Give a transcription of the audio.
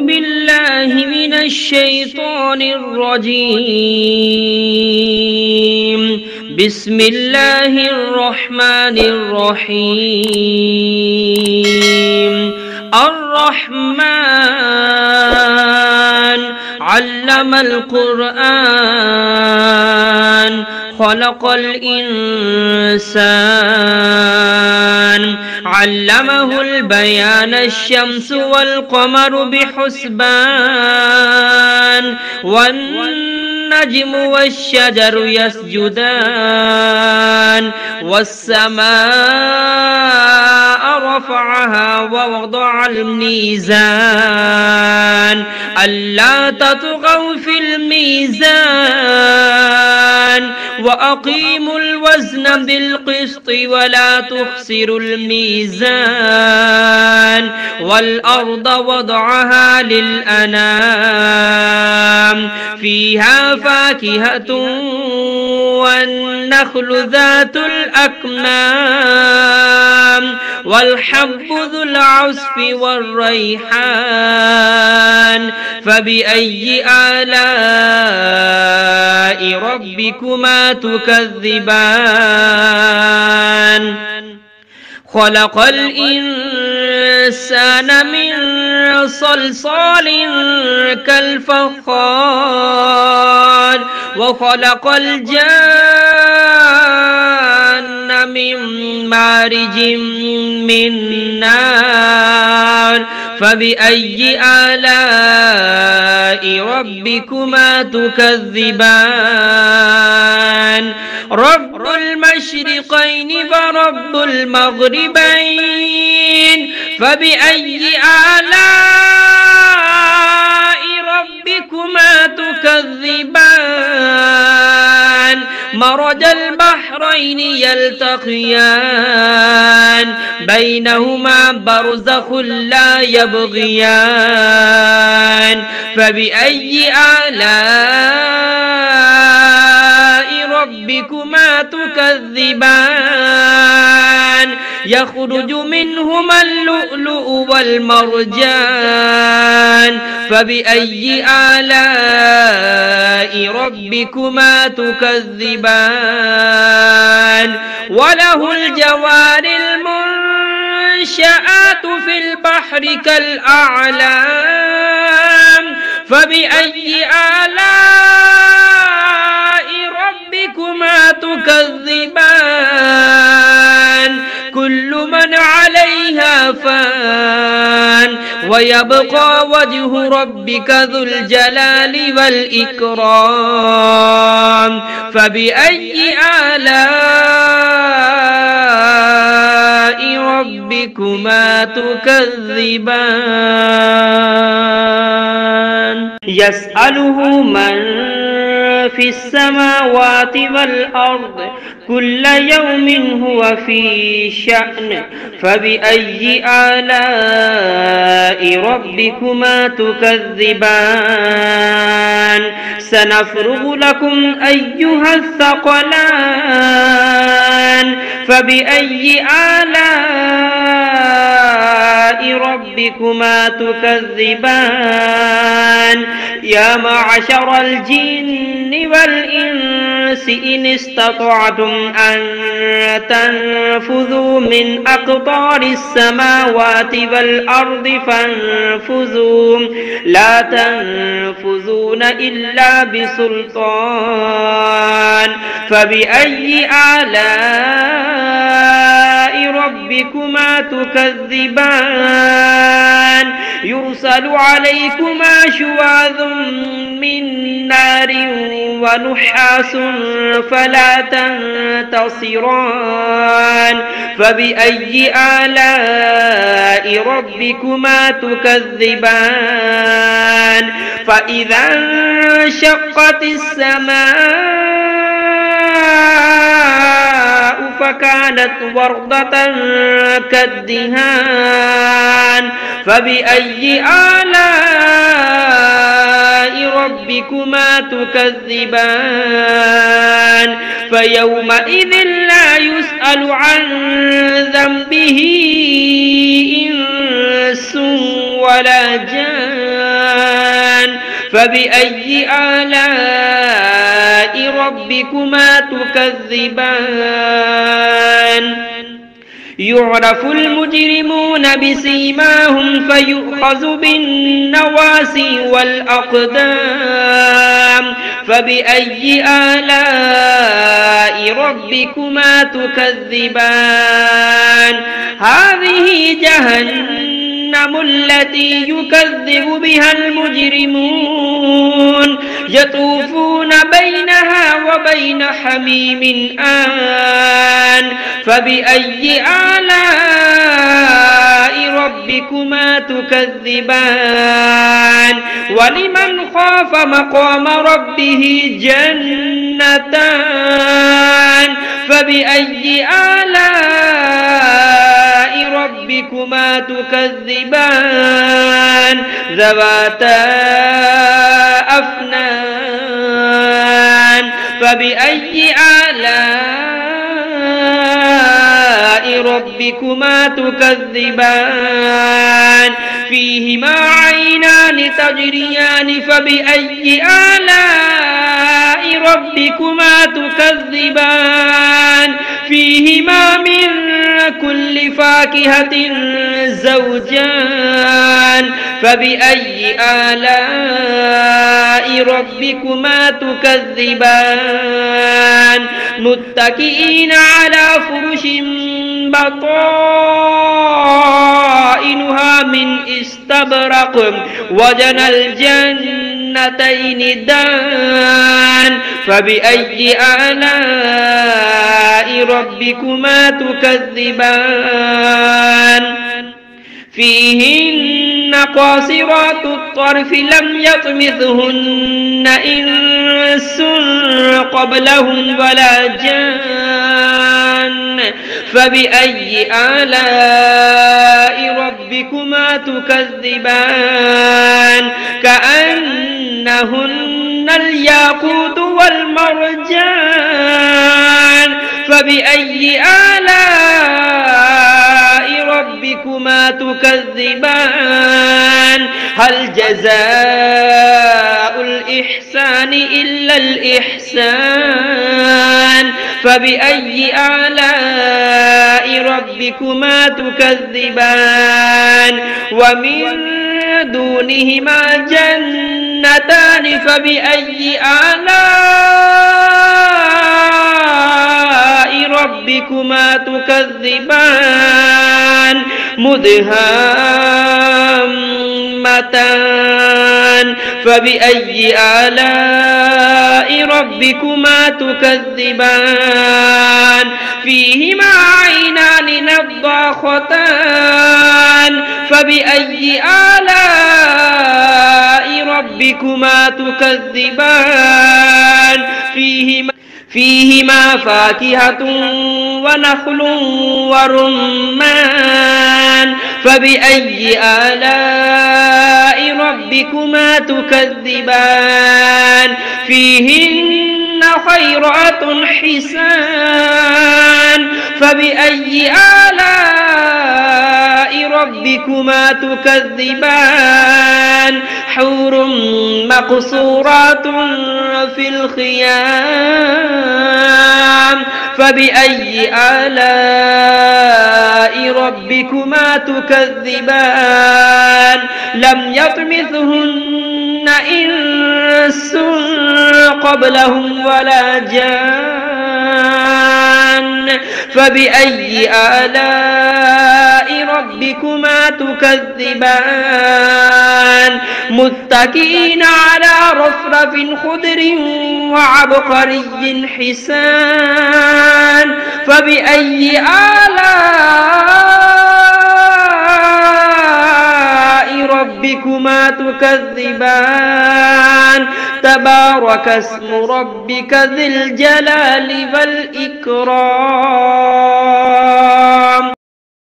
بالله من الشيطان الرجيم. بسم الله الرحمن الرحيم. الرحمن علم القرآن خلق الإنسان علمه البيان. الشمس والقمر بحسبان والنجم والشجر يسجدان والسماء رفعها ووضع الميزان ألا تطغوا في الميزان وأقيموا الوزن بالقسط ولا تخسروا الميزان والأرض وضعها للأنام فيها فاكهة والنخل ذات الأكمام والحب ذو العصف والريحان فبأي آلاء ربكما تكذبان. خلق الإنسان من صلصال كالفخار وخلق الجان من مارج من نار فبأي آلاء ربكما تكذبان. رب المشرقين ورب المغربين فبأي آلاء ربكما تكذبان. مرج البحرين يلتقيان بينهما برزخ لا يبغيان فبأي آلاء ربكما تكذبان. يخرج منهما اللؤلؤ والمرجان فبأي آلاء ربكما تكذبان. وله الجوار المنشآت في البحر كالأعلام فبأي آلاء ربكما تكذبان. كل من عليها فان ويبقى وجه ربك ذو الجلال والإكرام فبأي آلاء ربكما تكذبان. يسأله من في السماوات والأرض كل يوم هو في شأن فبأي آلاء ربكما تكذبان. سنفرغ لكم أيها الثقلان فبأي آلاء ربكما تكذبان. يا معشر الجن والإنس إن استطعتم أن تنفذوا من أقطار السماوات والأرض فانفذوا لا تنفذون إلا بسلطان فبأي آلاء ربكما تكذبان. يرسل عليكما شواظ من نار ونحاس فلا تنتصران فبأي آلاء ربكما تكذبان. فإذا انشقت السماء فكانت وردة كالدهان فبأي آلاء ربكما تكذبان. فيومئذ لا يسأل عن ذنبه إنس ولا جان فبأي آلاء ربكما تكذبان يعرف المجرمون بسيماهم فيؤخذ بالنواسي والأقدام فبأي آلاء ربكما تكذبان هذه جهنم التي يكذب بها المجرمون يطوفون بينها وبين حميم آن فبأي آلاء ربكما تكذبان ولمن خاف مقام ربه جنتان فبأي آلاء ربكما تكذبان ذواتا أفنان فبأي آلاء ربكما تكذبان فيهما عينان تجريان فبأي آلاء ربكما تكذبان فيهما من كل فاكهة زوجان فبأي آلاء ربكما تكذبان متكئين على فرش بطائنها من استبرق وجنى الجنتين دان فبأي آلاء ربكما تكذبان فيهن قاصرات الطرف لم يطمثهن إنس قبلهم ولا جان فبأي آلاء ربكما تكذبان كأنهن الياقوت والمرجان فبأي آلاء ربكما تكذبان هل جزاء الإحسان إلا الإحسان فبأي آلاء ربكما تكذبان ومن دونهما جنتان فبأي آلاء ربكما تكذبان مدهامتان فبأي آلاء ربكما تكذبان فيهما عينان نضاختان فبأي آلاء ربكما تكذبان فيهما فاكهة ونخل ورمان فبأي آلاء ربكما تكذبان فيهن خيرات حسان فبأي آلاء ربكما تكذبان حور مقصورات في الخيام فبأي آلاء ربكما تكذبان لم يطمثهن إنس قبلهم ولا جان فبأي آلاء ربكما تكذبان متكئين على رفرف خضر وعبقري حسان فبأي آلاء ربكما تكذبان تبارك اسم ربك ذي الجلال والإكرام